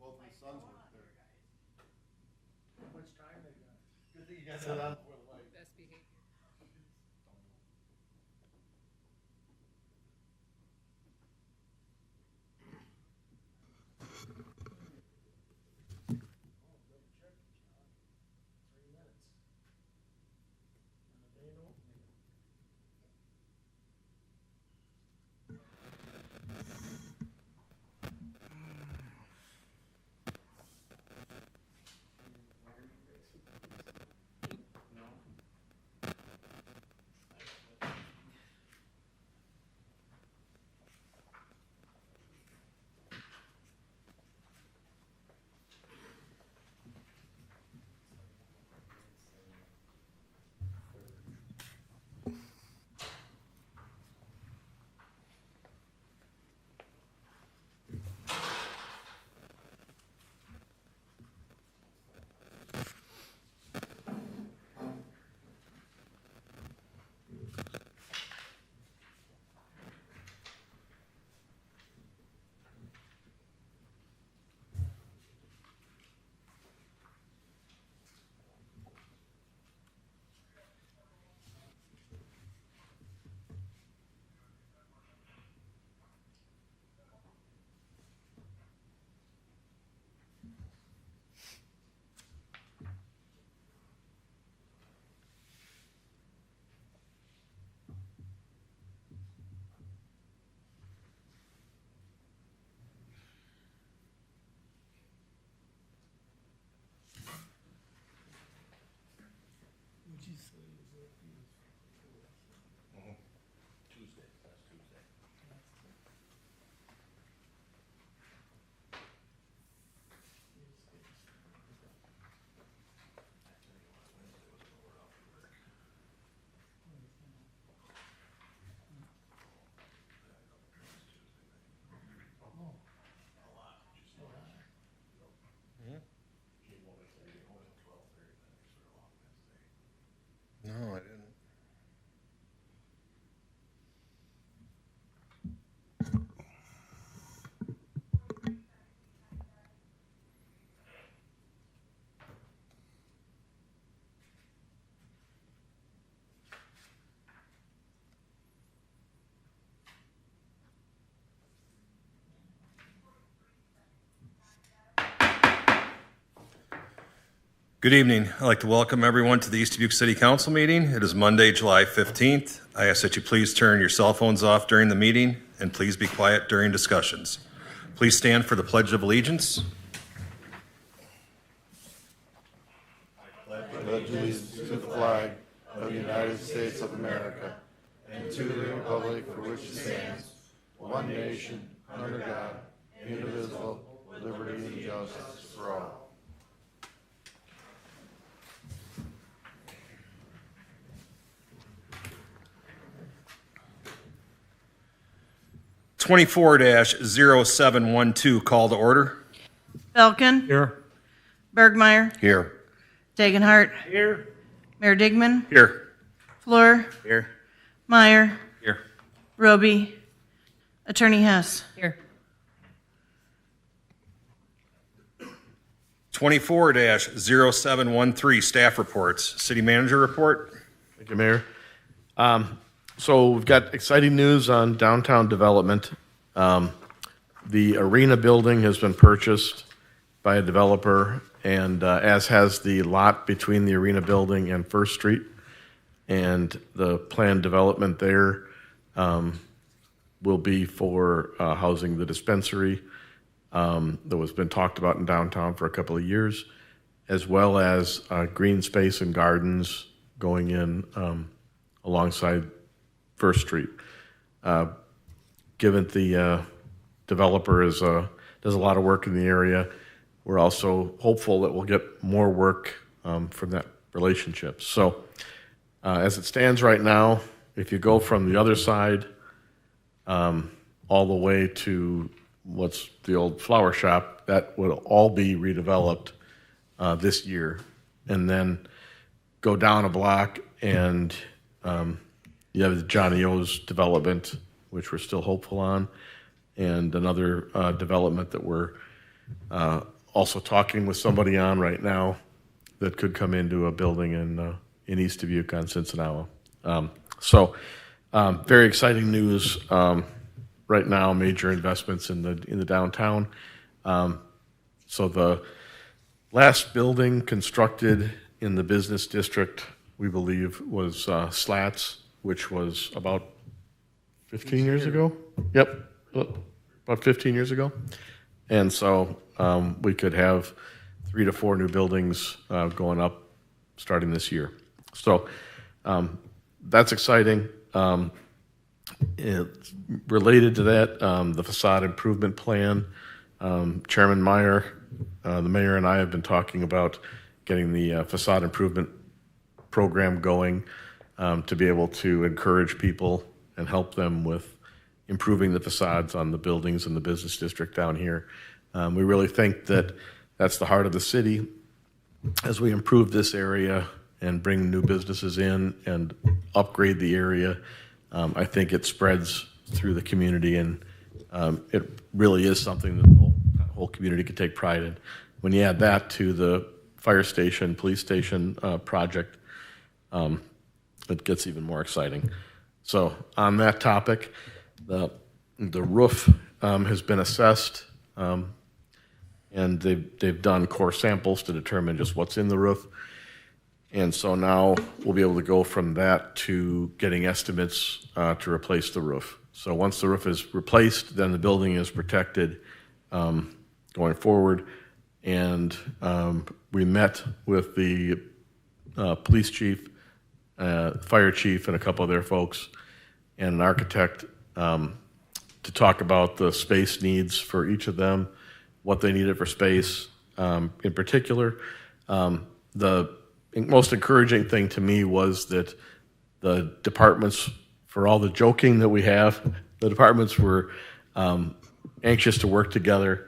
both my sons work there. How much time they got? Good thing you guys are on before the light. Best behavior. Oh, double check it, John. 3 minutes. And the main opening. Would you say is that Tuesday, last Tuesday. No, I didn't. Good evening. I'd like to welcome everyone to the East Dubuque City Council meeting. It is Monday, July 15th. I ask that you please turn your cell phones off during the meeting and please be quiet during discussions. Please stand for the Pledge of Allegiance. Pledge allegiance to the flag of the United States of America and to the republic for which it stands, one nation, under God, indivisible, with liberty and justice for all. (24-0712) call to order. Belkin. Here. Bergmeyer. Here. Dagenhart. Here. Mayor Digman. Here. Fleur. Here. Meyer. Here. Roby. Attorney Hess. Here. 24-0713 staff reports. City manager report. Thank you, Mayor. So we've got exciting news on downtown development. The arena building has been purchased by a developer, and as has the lot between the arena building and First Street. And the planned development there will be for housing the dispensary that was been talked about in downtown for a couple of years, as well as green space and gardens going in alongside First Street. Given the developer does a lot of work in the area, we're also hopeful that we'll get more work from that relationship. So as it stands right now, if you go from the other side all the way to what's the old flower shop, that would all be redeveloped this year. And then go down a block and you have the Johnny O's development, which we're still hopeful on, and another development that we're also talking with somebody on right now that could come into a building in East Dubuque on Cincinnati. Very exciting news right now. Major investments in the downtown. So the last building constructed in the business district, we believe, was Slats, which was about 15 years ago. Yep, about 15 years ago. And so we could have 3 to 4 new buildings going up starting this year. So that's exciting. It's related to that, the facade improvement plan. Chairman Meyer, the mayor, and I have been talking about getting the facade improvement program going to be able to encourage people and help them with improving the facades on the buildings in the business district down here. We really think that that's the heart of the city. As we improve this area and bring new businesses in and upgrade the area, I think it spreads through the community, and it really is something that the whole community can take pride in. When you add that to the fire station, police station project, it gets even more exciting. So on that topic, the roof has been assessed, and they've done core samples to determine just what's in the roof. And so now we'll be able to go from that to getting estimates to replace the roof. So once the roof is replaced, then the building is protected going forward. And we met with the police chief, fire chief, and a couple of their folks, and an architect to talk about the space needs for each of them, what they needed for space in particular. The most encouraging thing to me was that the departments, for all the joking that we have, the departments were anxious to work together.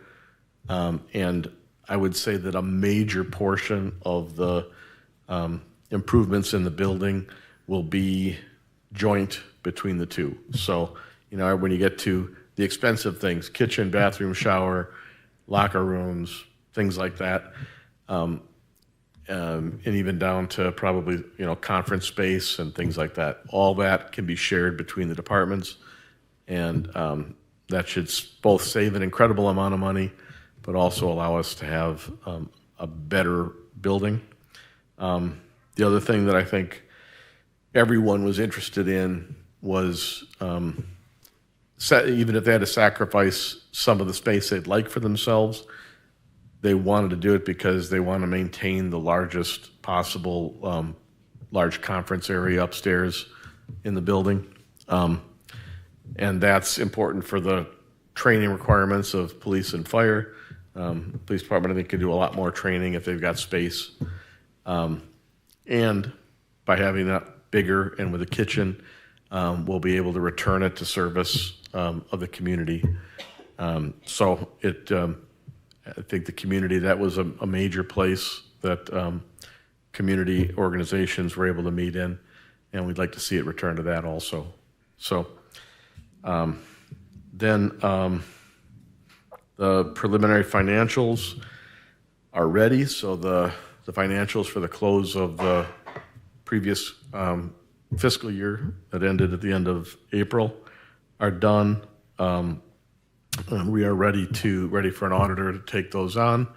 And I would say that a major portion of the improvements in the building will be joint between the two. So, when you get to the expensive things, kitchen, bathroom, shower, locker rooms, things like that, and even down to probably, conference space and things like that. All that can be shared between the departments, and that should both save an incredible amount of money, but also allow us to have a better building. The other thing that I think everyone was interested in was, even if they had to sacrifice some of the space they'd like for themselves, they wanted to do it because they want to maintain the largest possible large conference area upstairs in the building. And that's important for the training requirements of police and fire. Police department, I think, can do a lot more training if they've got space. And by having that bigger and with a kitchen, we'll be able to return it to service of the community. I think the community, that was a major place that community organizations were able to meet in, and we'd like to see it return to that also. So then the preliminary financials are ready. So the financials for the close of the previous fiscal year that ended at the end of April are done. We are ready for an auditor to take those on,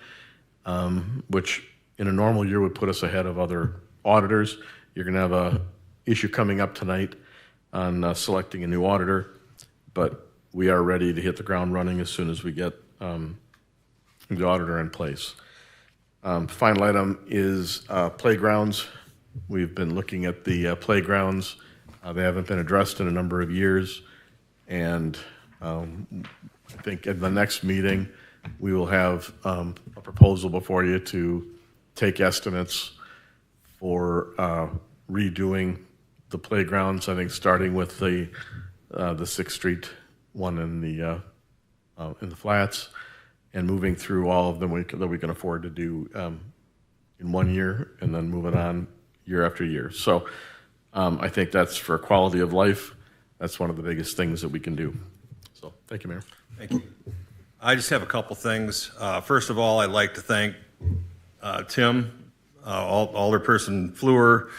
which in a normal year would put us ahead of other auditors. You're going to have a issue coming up tonight on selecting a new auditor, but we are ready to hit the ground running as soon as we get the auditor in place. Final item is playgrounds. We've been looking at the playgrounds. They haven't been addressed in a number of years, and I think at the next meeting, we will have a proposal before you to take estimates for redoing the playgrounds. I think starting with the 6th Street one in the flats, and moving through all of them that we can afford to do in 1 year, and then moving on year after year. So I think that's for quality of life. That's one of the biggest things that we can do. So thank you, Mayor. Thank you. I just have a couple things. First of all, I'd like to thank Tim, Alderperson Fleur.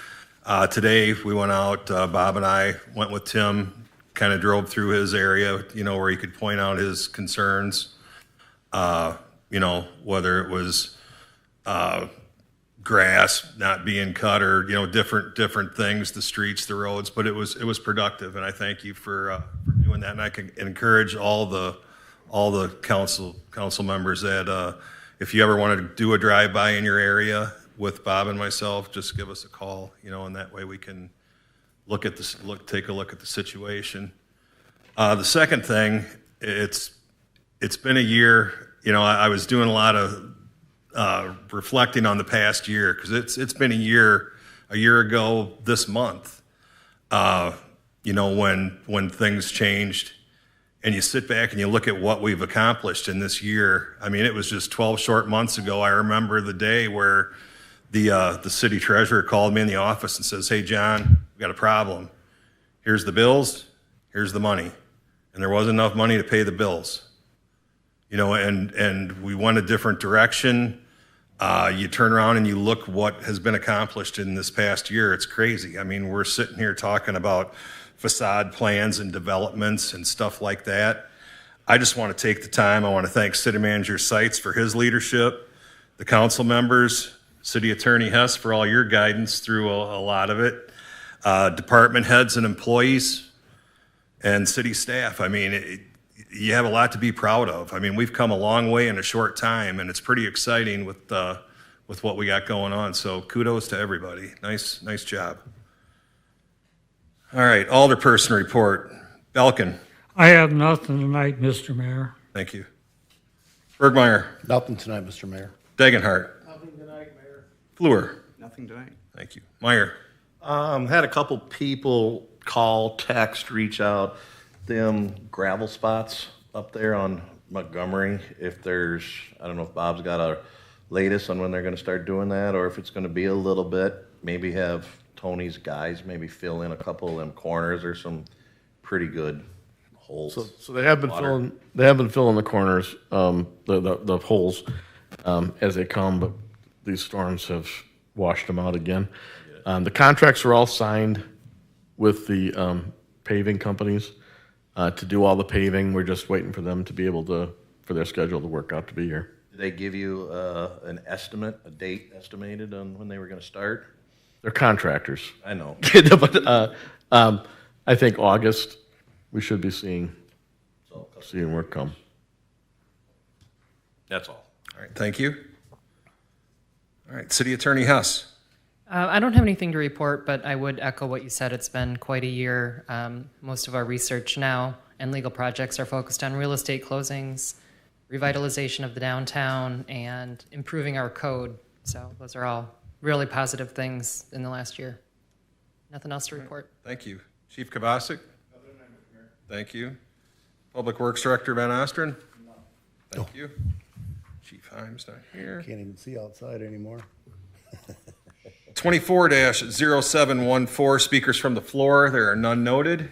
Today, we went out, Bob and I went with Tim, kind of drove through his area, where he could point out his concerns, whether it was grass not being cut or, different things, the streets, the roads, but it was productive, and I thank you for doing that. And I can encourage all the council members that if you ever want to do a drive-by in your area with Bob and myself, just give us a call, and that way we can take a look at the situation. The second thing, it's been a year. I was doing a lot of reflecting on the past year, because it's been a year ago this month, when things changed, and you sit back and you look at what we've accomplished in this year. I mean, it was just 12 short months ago. I remember the day where the city treasurer called me in the office and says, "Hey, John, we got a problem. Here's the bills, here's the money." And there wasn't enough money to pay the bills. And we went a different direction. You turn around and you look what has been accomplished in this past year. It's crazy. I mean, we're sitting here talking about facade plans and developments and stuff like that. I just want to take the time. I want to thank City Manager Seitz for his leadership, the council members, City Attorney Hess for all your guidance through a lot of it, department heads and employees, and city staff. I mean, you have a lot to be proud of. I mean, we've come a long way in a short time, and it's pretty exciting with what we got going on. So kudos to everybody. Nice job. All right, Alderperson report. Belkin. I have nothing tonight, Mr. Mayor. Thank you. Bergmeyer. Nothing tonight, Mr. Mayor. Degenhardt. Nothing tonight, Mayor. Fleur. Nothing tonight. Thank you. Meyer. Had a couple people call, text, reach out, them gravel spots up there on Montgomery. If there's, I don't know if Bob's got a latest on when they're gonna start doing that, or if it's gonna be a little bit, maybe have Tony's guys maybe fill in a couple of them corners. There's some pretty good holes. So they have been filling the corners, the holes, as they come, but these storms have washed them out again. The contracts are all signed with the paving companies to do all the paving. We're just waiting for them to be able to, for their schedule to work out to be here. Did they give you an estimate, a date estimated on when they were going to start? They're contractors. I know. But I think August, we should be seeing work come. That's all. All right, thank you. All right, City Attorney Hess. I don't have anything to report, but I would echo what you said. It's been quite a year. Most of our research now and legal projects are focused on real estate closings, revitalization of the downtown, and improving our code. So those are all really positive things in the last year. Nothing else to report. Thank you. Chief Kavasic? Thank you. Public Works Director Van Ostrin? Thank you. Chief Himes not here. Can't even see outside anymore. 24-0714, speakers from the floor. There are none noted.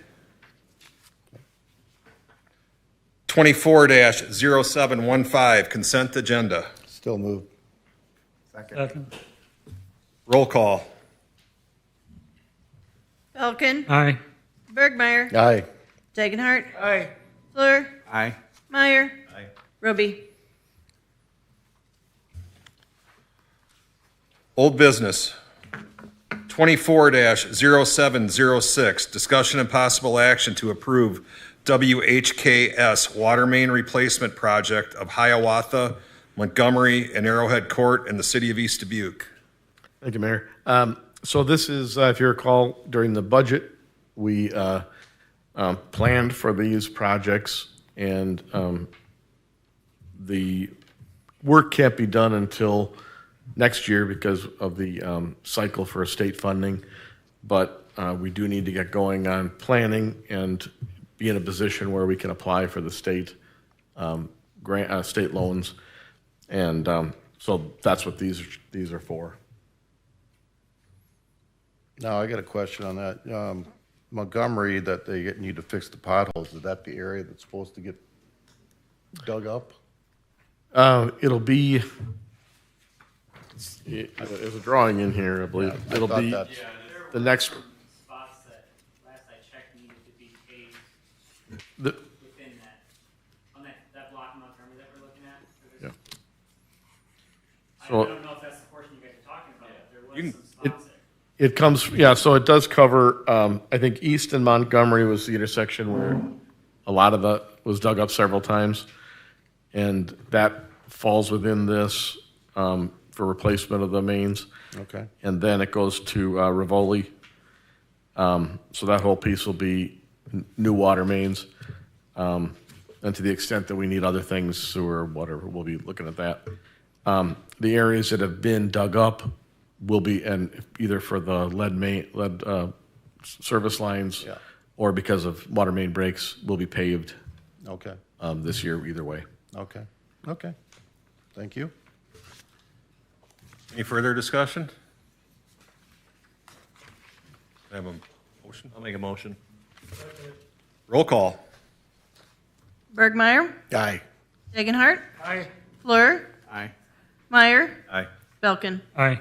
24-0715, consent agenda. Still moved. Second. Roll call. Belkin. Aye. Bergmeyer. Aye. Degenhardt. Aye. Fleur. Aye. Meyer. Aye. Roby. Old business. 24-0706, discussion and possible action to approve WHKS water main replacement project of Hiawatha, Montgomery, and Arrowhead Court in the city of East Dubuque. Thank you, Mayor. So this is, if you recall, during the budget, we planned for these projects, and the work can't be done until next year because of the cycle for state funding. But we do need to get going on planning and be in a position where we can apply for the state grant, state loans, and so that's what these are for. Now, I got a question on that. Montgomery, that they need to fix the potholes, is that the area that's supposed to get dug up? It'll be, there's a drawing in here, I believe. I It'll thought be that's- the next, Spots that, last I checked, needed to be paved the, within that, on that block in Montgomery that we're looking at. yeah. I So- don't know if that's the portion you guys are talking about, but there You was can- some spots there. It comes, yeah, so it does cover, I think East and Montgomery was the intersection where a lot of the, was dug up several times. And that falls within this, for replacement of the mains. Okay. And then it goes to, Rivoli. So that whole piece will be new water mains. And to the extent that we need other things, sewer, whatever, we'll be looking at that. The areas that have been dug up will be, and either for the lead service lines, Yeah. or because of water main breaks, will be paved Okay, this year either way. okay, okay. Thank you. Any further discussion? Can I have a motion? I'll make a motion. Roll call. Bergmeyer, Aye. Dagenhart, Aye. Fleur, Aye. Meyer, Aye. Belkin. Aye.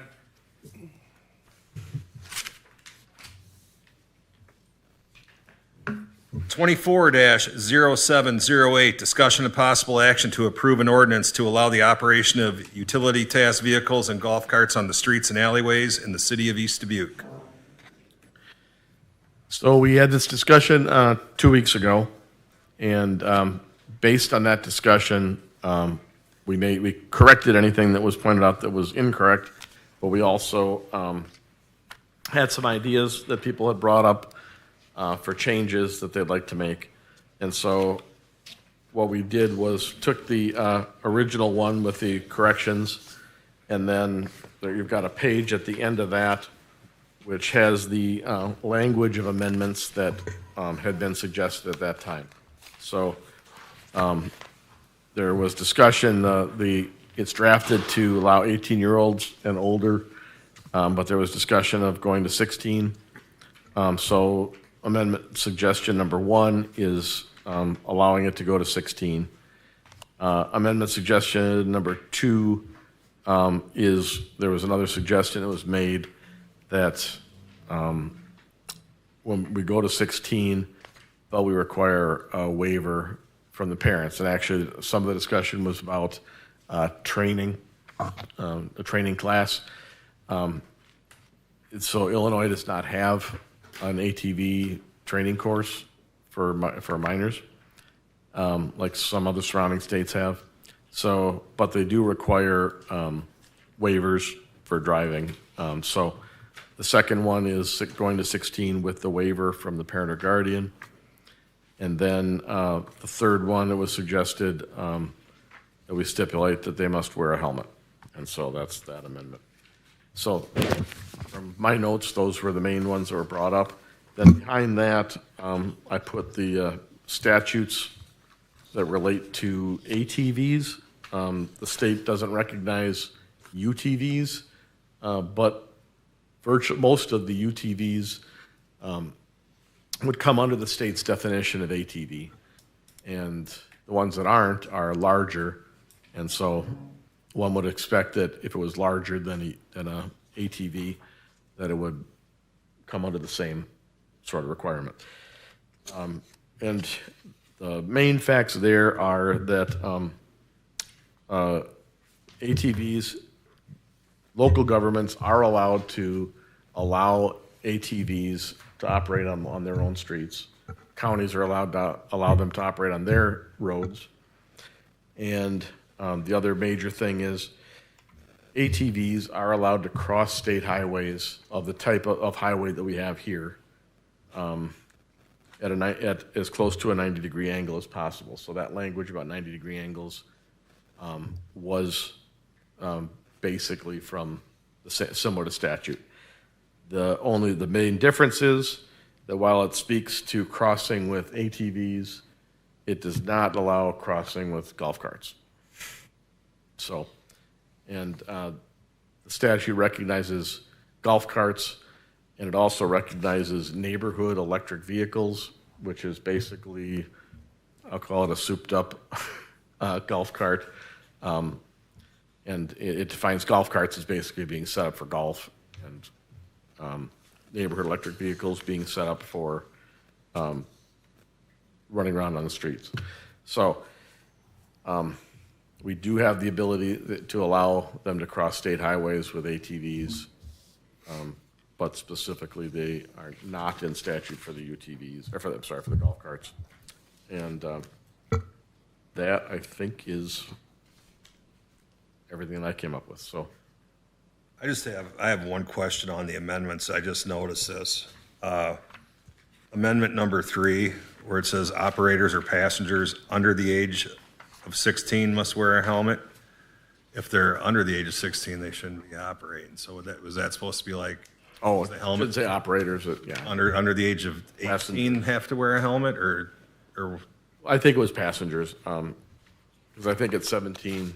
Twenty-four 0708 discussion of possible action to approve an ordinance to allow the operation of utility task vehicles and golf carts on the streets and alleyways in the city of East Dubuque. So we had this discussion 2 weeks ago, and based on that discussion, we corrected anything that was pointed out that was incorrect, but we also had some ideas that people had brought up for changes that they'd like to make. And so what we did was took the original one with the corrections, and then there you've got a page at the end of that which has the language of amendments that had been suggested at that time. So there was discussion, it's drafted to allow 18-year-olds and older, but there was discussion of going to 16. So amendment suggestion number 1 is allowing it to go to 16. Amendment suggestion number 2 is, there was another suggestion that was made that when we go to 16, but we require a waiver from the parents. And actually, some of the discussion was about training, a training class. So Illinois does not have an ATV training course for minors, like some other surrounding states have. So, but they do require waivers for driving. So the second one is going to 16 with the waiver from the parent or guardian. And then the third one, it was suggested that we stipulate that they must wear a helmet. And so that's that amendment. So from my notes, those were the main ones that were brought up. Then behind that, I put the statutes that relate to ATVs. The state doesn't recognize UTVs, but most of the UTVs would come under the state's definition of ATV. And the ones that aren't are larger. And so one would expect that if it was larger than a ATV, that it would come under the same sort of requirement. And the main facts there are that ATVs, local governments are allowed to allow ATVs to operate on their own streets. Counties are allowed to allow them to operate on their roads. And the other major thing is ATVs are allowed to cross state highways of the type of highway that we have here at as close to a 90-degree angle as possible. So that language about 90-degree angles was basically from similar to statute. The main difference is that while it speaks to crossing with ATVs, it does not allow crossing with golf carts. So, and the statute recognizes golf carts, and it also recognizes neighborhood electric vehicles, which is basically, I'll call it a souped-up golf cart. And it defines golf carts as basically being set up for golf, and neighborhood electric vehicles being set up for running around on the streets. So we do have the ability to allow them to cross state highways with ATVs, but specifically they are not in statute for the UTVs, or for the golf carts. And that, I think, is everything that I came up with, so. I have one question on the amendments. I just noticed this. Amendment number 3, where it says operators or passengers under the age of 16 must wear a helmet. If they're under the age of 16, they shouldn't be operating. So was that supposed to be like, Oh, the I helmet should say operators, yeah. under the age of 18 Passenger. have to wear a helmet, or I think it was passengers, because I think it's 17.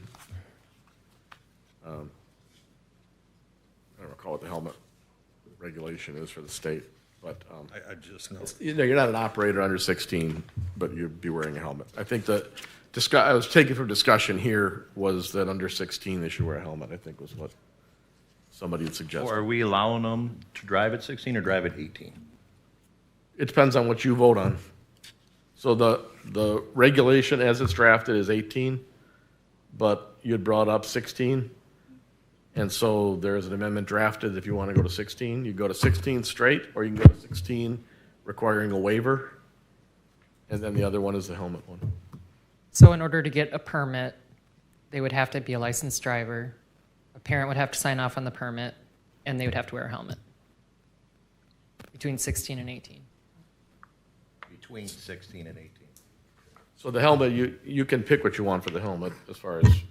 I don't recall what the helmet regulation is for the state, but I just know. you're not an operator under 16, but you'd be wearing a helmet. I think that I was taking from discussion here was that under 16 they should wear a helmet. I think was what somebody had suggested. Or are we allowing them to drive at 16 or drive at 18? It depends on what you vote on. So the regulation as it's drafted is 18, but you had brought up 16. And so there's an amendment drafted, if you want to go to 16, you go to 16 straight, or you can go to 16 requiring a waiver. And then the other one is the helmet one. So in order to get a permit, they would have to be a licensed driver. A parent would have to sign off on the permit, and they would have to wear a helmet between 16 and 18. Between 16 and 18. So the helmet, you can pick what you want for the helmet as far as,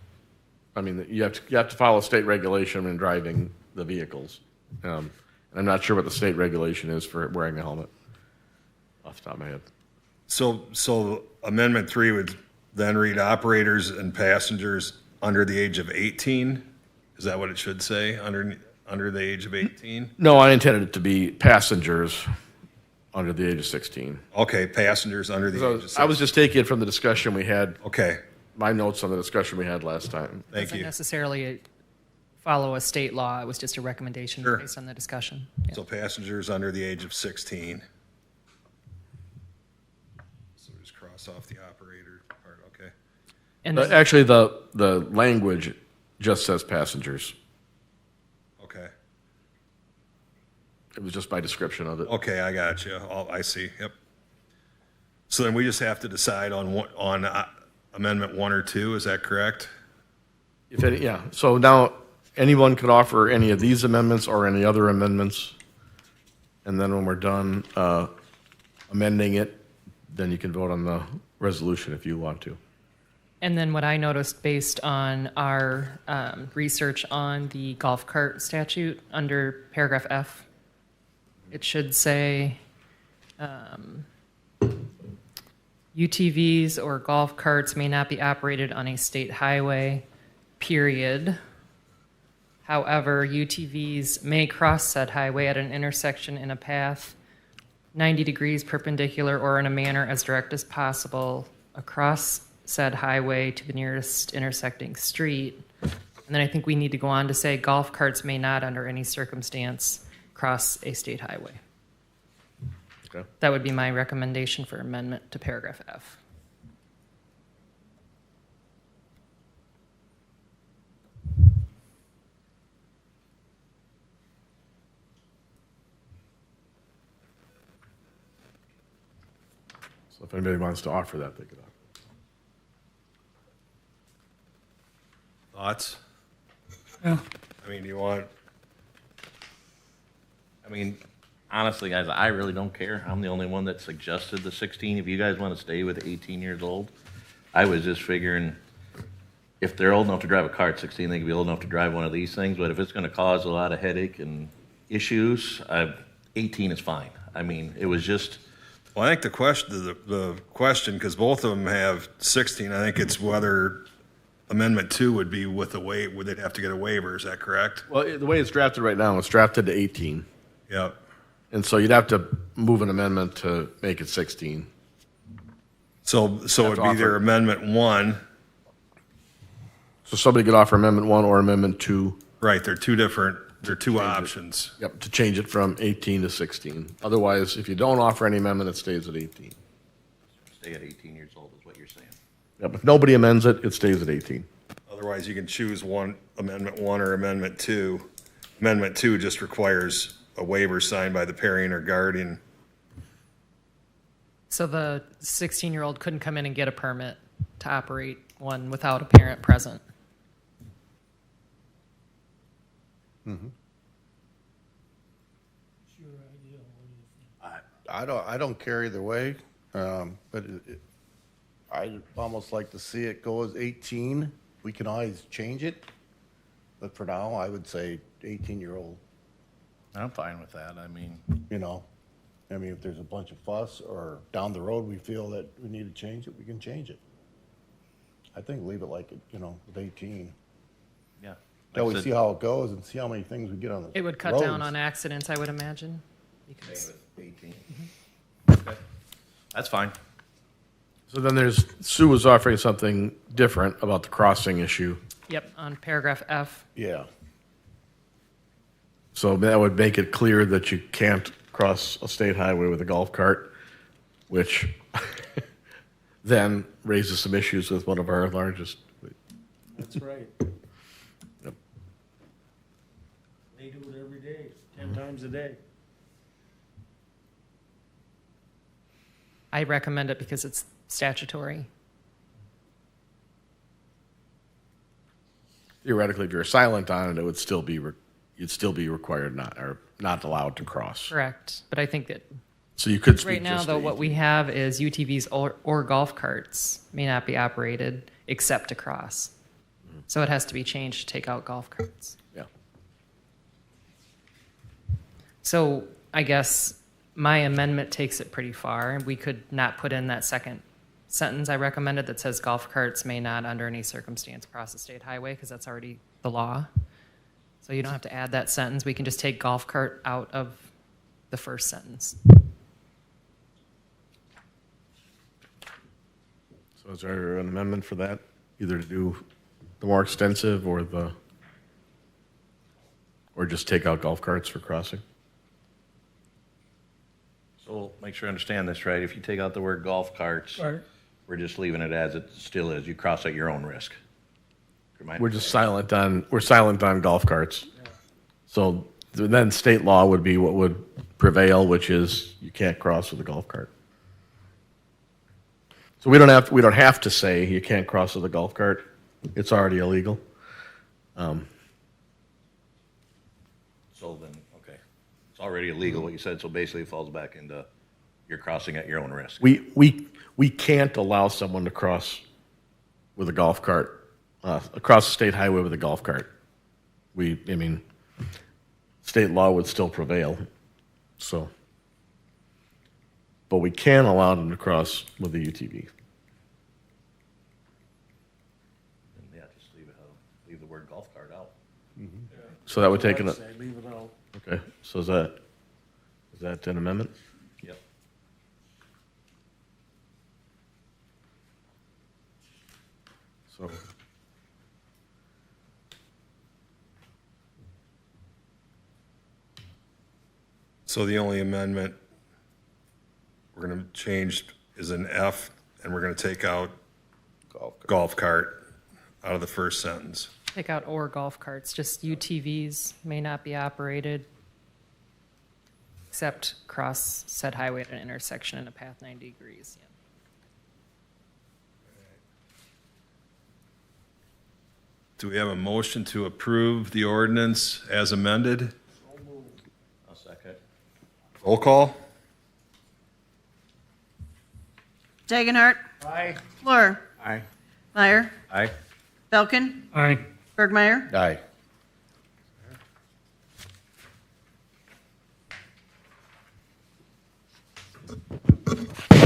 I mean, you have to follow state regulation when driving the vehicles. And I'm not sure what the state regulation is for wearing a helmet off the top of my head. So Amendment 3 would then read operators and passengers under the age of 18? Is that what it should say, under the age of 18? No, I intended it to be passengers under the age of 16. Okay, passengers under the So age of 16. I was just taking it from the discussion we had, Okay, my notes on the discussion we had last time. thank Doesn't you. necessarily follow a state law. It was just a recommendation Sure. based on the discussion. Yeah. So passengers under the age of 16. So we just cross off the operator part, okay. And then- Actually, the language just says passengers. Okay, It was just by description of it. okay, I got you. I see, yep. So then we just have to decide on Amendment 1 or 2, is that correct? If any, yeah, so now anyone could offer any of these amendments or any other amendments. And then when we're done amending it, then you can vote on the resolution if you want to. And then what I noticed based on our research on the golf cart statute under paragraph F, it should say UTVs or golf carts may not be operated on a state highway, period. However, UTVs may cross said highway at an intersection in a path 90 degrees perpendicular or in a manner as direct as possible across said highway to the nearest intersecting street. And then I think we need to go on to say golf carts may not under any circumstance cross a state highway. Okay. That would be my recommendation for amendment to paragraph F. So if anybody wants to offer that, they could offer. Thoughts? Yeah. I mean, do you want, I mean, honestly, guys, I really don't care. I'm the only one that suggested the 16. If you guys want to stay with 18 years old, I was just figuring if they're old enough to drive a car at 16, they could be old enough to drive one of these things. But if it's going to cause a lot of headache and issues, 18 is fine. I mean, it was just, well, I think the question, because both of them have 16, I think it's whether Amendment 2 would be with a would they have to get a waiver, is that correct? Well, the way it's drafted right now, it's drafted to 18. Yep. And so you'd have to move an amendment to make it 16. So it'd be offer. either Amendment 1 So somebody could offer Amendment 1 or Amendment 2, Right, they're two options. yep, to change it from 18 to 16. Otherwise, if you don't offer any amendment, it stays at 18. Stay at 18 years old is what you're saying. Yep, if nobody amends it, it stays at 18. Otherwise, you can choose Amendment 1 or Amendment 2. Amendment 2 just requires a waiver signed by the parent or guardian. So the 16-year-old couldn't come in and get a permit to operate one without a parent present. It's your idea, what do you think? I don't care either way, but I'd almost like to see it go as 18. We can always change it, but for now, I would say 18-year-old, I'm fine with that. I mean, you know? I mean, if there's a bunch of fuss or down the road, we feel that we need to change it, we can change it. I think leave it like, with 18. Yeah. Till Like I we said, see how it goes and see how many things we get on the It would cut down roads. on accidents, I would imagine. Because stay with 18. Okay. That's fine. So then Sue was offering something different about the crossing issue. Yep, on paragraph F. Yeah. So that would make it clear that you can't cross a state highway with a golf cart, which then raises some issues with one of our largest. That's right. They do it every day, 10 times a day. I recommend it because it's statutory. Theoretically, if you're silent on it, it would still be you'd still be required not allowed to cross. Correct. But I think that So you could speak right now, just though, to what we have is UTVs or golf carts may not be operated except to cross. So it has to be changed to take out golf carts. Yeah. So I guess my amendment takes it pretty far. We could not put in that second sentence I recommended that says golf carts may not under any circumstance cross a state highway, because that's already the law. So you don't have to add that sentence. We can just take golf cart out of the first sentence. So is there an amendment for that? Either to do the more extensive or just take out golf carts for crossing? So make sure I understand this right. If you take out the word golf carts, Right. we're just leaving it as it still is. You cross at your own risk. Remind We're me. just silent on golf carts. So then state law would be what would prevail, which is you can't cross with a golf cart. So we don't have to say you can't cross with a golf cart. It's already illegal. So then, okay. It's already illegal what you said, so basically it falls back into you're crossing at your own risk. We can't allow someone to cross with a golf cart, across the state highway with a golf cart. State law would still prevail, so. But we can allow them to cross with a UTV. And yeah, just leave the word golf cart out. So that would take I'd an, say leave it out. okay, so is that an amendment? Yep. So. So the only amendment we're going to change is an F, and we're going to take out golf cart out of the first sentence. Take out or golf carts, just UTVs may not be operated except cross said highway at an intersection in a path 90 degrees. Yeah. Do we have a motion to approve the ordinance as amended? I'll second. Roll call? Dagenhart. Aye. Fleur. Aye. Meyer. Aye. Belkin. Aye. Bergmeyer. Aye.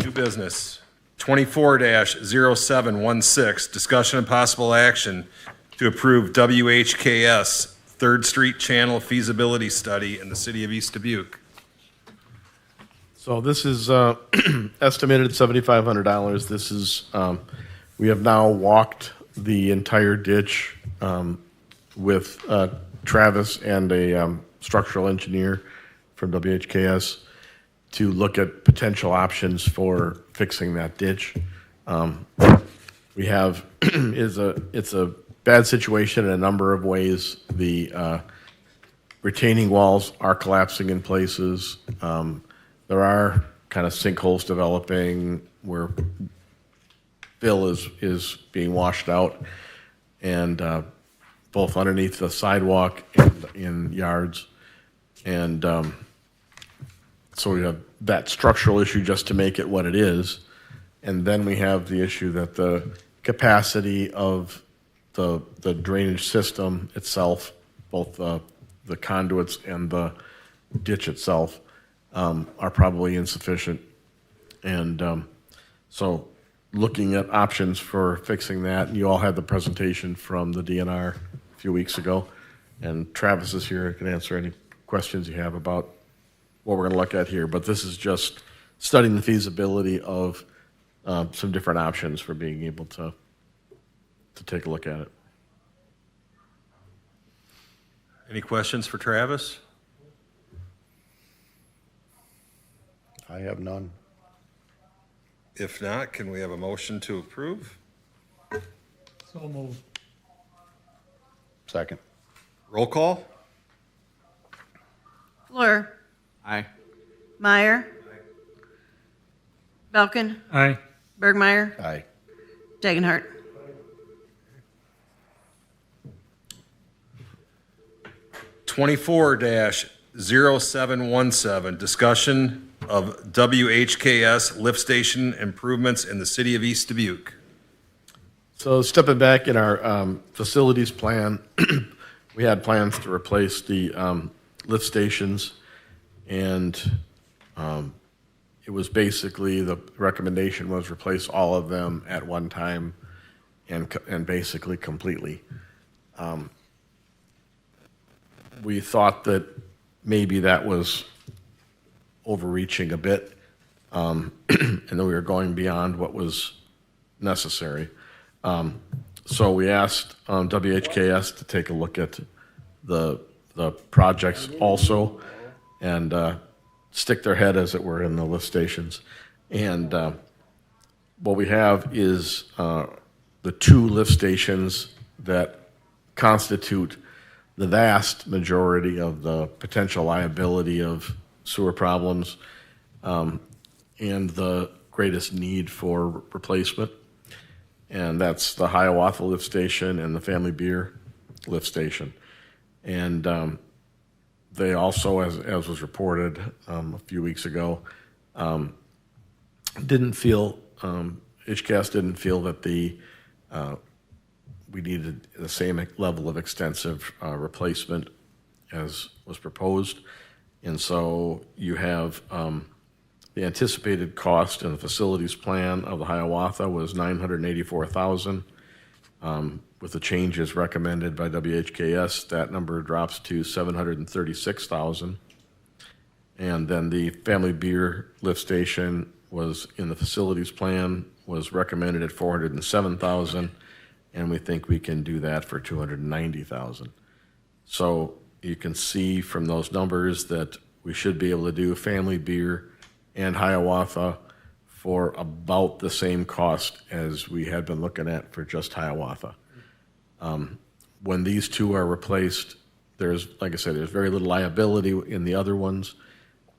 New business. 24-0716, discussion and possible action to approve WHKS Third Street Channel feasibility study in the city of East Dubuque. So this is estimated $7,500. This is, we have now walked the entire ditch with Travis and a structural engineer from WHKS to look at potential options for fixing that ditch. We have it's a bad situation in a number of ways. The retaining walls are collapsing in places. There are kind of sinkholes developing where fill is being washed out, and both underneath the sidewalk and in yards. And so we have that structural issue just to make it what it is. And then we have the issue that the capacity of the drainage system itself, both the conduits and the ditch itself, are probably insufficient. And so looking at options for fixing that, and you all had the presentation from the DNR a few weeks ago, and Travis is here, can answer any questions you have about what we're going to look at here. But this is just studying the feasibility of some different options for being able to take a look at it. Any questions for Travis? I have none. If not, can we have a motion to approve? So moved. Second. Roll call? Fleur, Aye. Meyer, Belkin, Aye. Bergmeyer, Aye. Dagenhart. Twenty-four 0717, discussion of WHKS lift station improvements in the city of East Dubuque. So stepping back in our facilities plan, we had plans to replace the lift stations, and it was basically, the recommendation was replace all of them at one time and basically completely. We thought that maybe that was overreaching a bit, and that we were going beyond what was necessary. So we asked WHKS to take a look at the projects also, and stick their head, as it were, in the lift stations. And what we have is the two lift stations that constitute the vast majority of the potential liability of sewer problems, and the greatest need for replacement. And that's the Hiawatha lift station and the Family Beer lift station. And they also, as was reported a few weeks ago, didn't feel, HCAS didn't feel that we needed the same level of extensive replacement as was proposed. And so you have the anticipated cost in the facilities plan of the Hiawatha was $984,000. With the changes recommended by WHKS, that number drops to $736,000. And then the Family Beer lift station was in the facilities plan, was recommended at $407,000, and we think we can do that for $290,000. So you can see from those numbers that we should be able to do Family Beer and Hiawatha for about the same cost as we had been looking at for just Hiawatha. When these two are replaced, there's, like I said, there's very little liability in the other ones.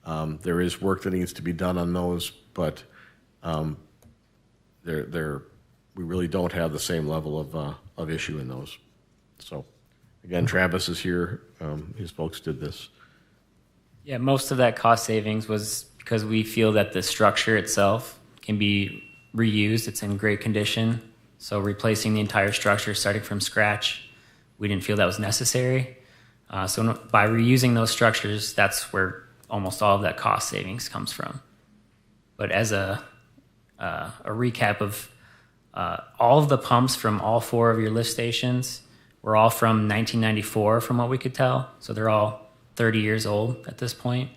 There is work that needs to be done on those, but we really don't have the same level of issue in those. So, again, Travis is here. His folks did this. Yeah, most of that cost savings was because we feel that the structure itself can be reused. It's in great condition. So replacing the entire structure, starting from scratch, we didn't feel that was necessary. So by reusing those structures, that's where almost all of that cost savings comes from. But as a recap of all of the pumps from all four of your lift stations were all from 1994, from what we could tell. So they're all 30 years old at this point.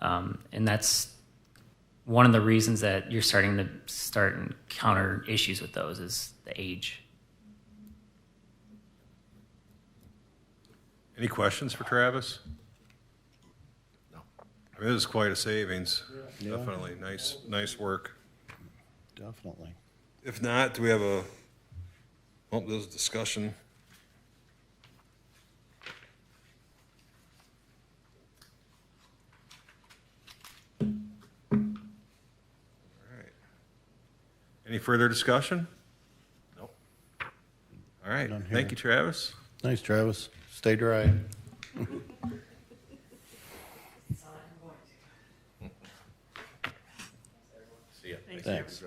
And that's one of the reasons that you're starting to encounter issues with those is the age. Any questions for Travis? No. I mean, this is quite a savings. Yeah. Definitely. Nice work. Definitely. If not, do we have there's a discussion. All right. Any further discussion? Nope. All right. None here. Thank you, Travis. Nice, Travis. Stay dry. See ya. Thanks.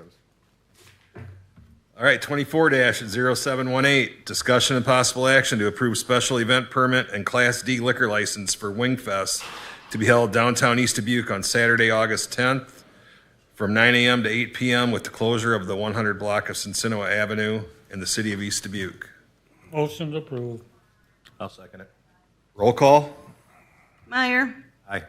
All right, 24-0718, discussion and possible action to approve special event permit and Class D liquor license for Wingfest to be held downtown East Dubuque on Saturday, August 10th from 9 a.m. to 8 p.m. with the closure of the 100 block of Cincinnati Avenue in the city of East Dubuque. Motion approved. I'll second it. Roll call? Meyer, Aye.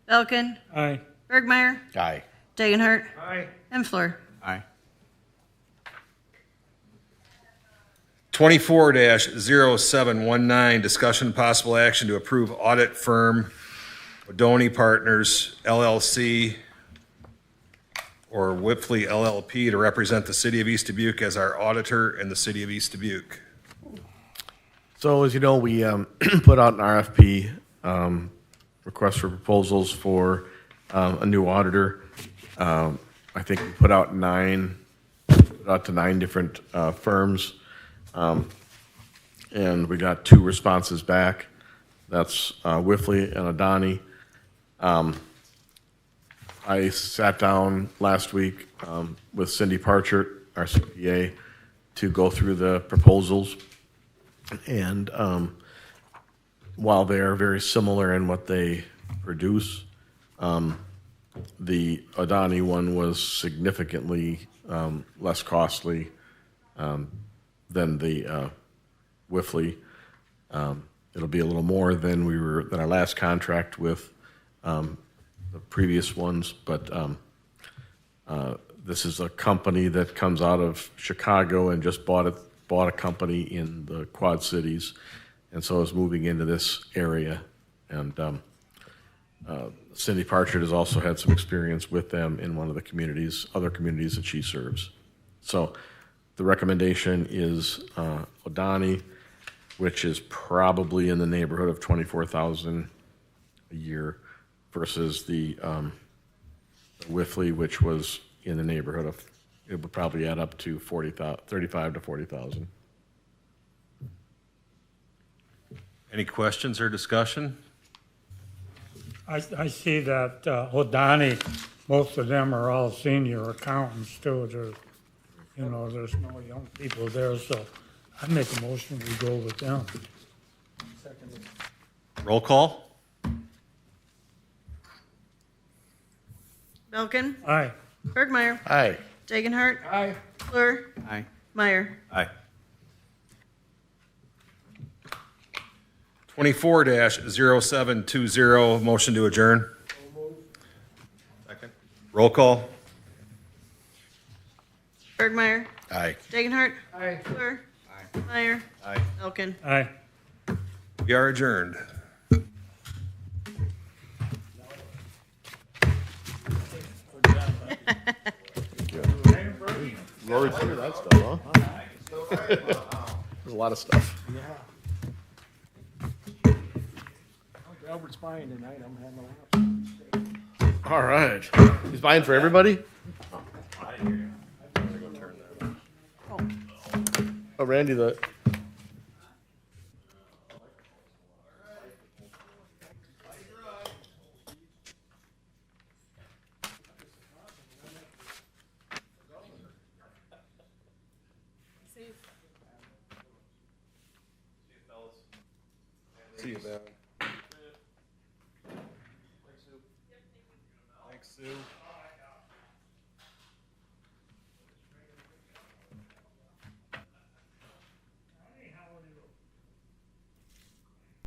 Belkin, Aye. Bergmeyer, Aye. Dagenhart, Aye. and Fleur. Aye. 24-0719, discussion and possible action to approve audit firm Odoni Partners LLC or Whipfly LLP to represent the city of East Dubuque as our auditor in the city of East Dubuque. So as you know, we put out an RFP, request for proposals for a new auditor. I think we put out to 9 different firms. And we got 2 responses back. That's Whiffley and Adani. I sat down last week with Cindy Parchert, our CPA, to go through the proposals. And while they are very similar in what they produce, the Adani one was significantly less costly than the Whiffley. It'll be a little more than our last contract with the previous ones, but this is a company that comes out of Chicago and just bought a company in the Quad Cities, and so is moving into this area. And Cindy Parchard has also had some experience with them in one of the other communities that she serves. So the recommendation is Odani, which is probably in the neighborhood of $24,000 a year, versus the Whiffley, which was in the neighborhood of, it would probably add up to $35,000 to $40,000. Any questions or discussion? I see that Hodani, most of them are all senior accountants too. There's no young people there, so I make a motion we go with them. Second. Roll call? Belkin, Aye. Bergmeyer, Aye. Dagenhart, Aye. Fleur, Aye. Meyer. Aye. 24-0720, motion to adjourn. Second. Roll call? Bergmeyer, Aye. Dagenhart, Aye. Fleur, Meyer, Aye. Belkin. Aye. We are adjourned. Lori figured that stuff, huh? There's a lot of stuff. Albert's buying tonight, I'm having a lot. All right. He's buying for everybody? Oh, Randy, See you, Ben. Thanks, Sue.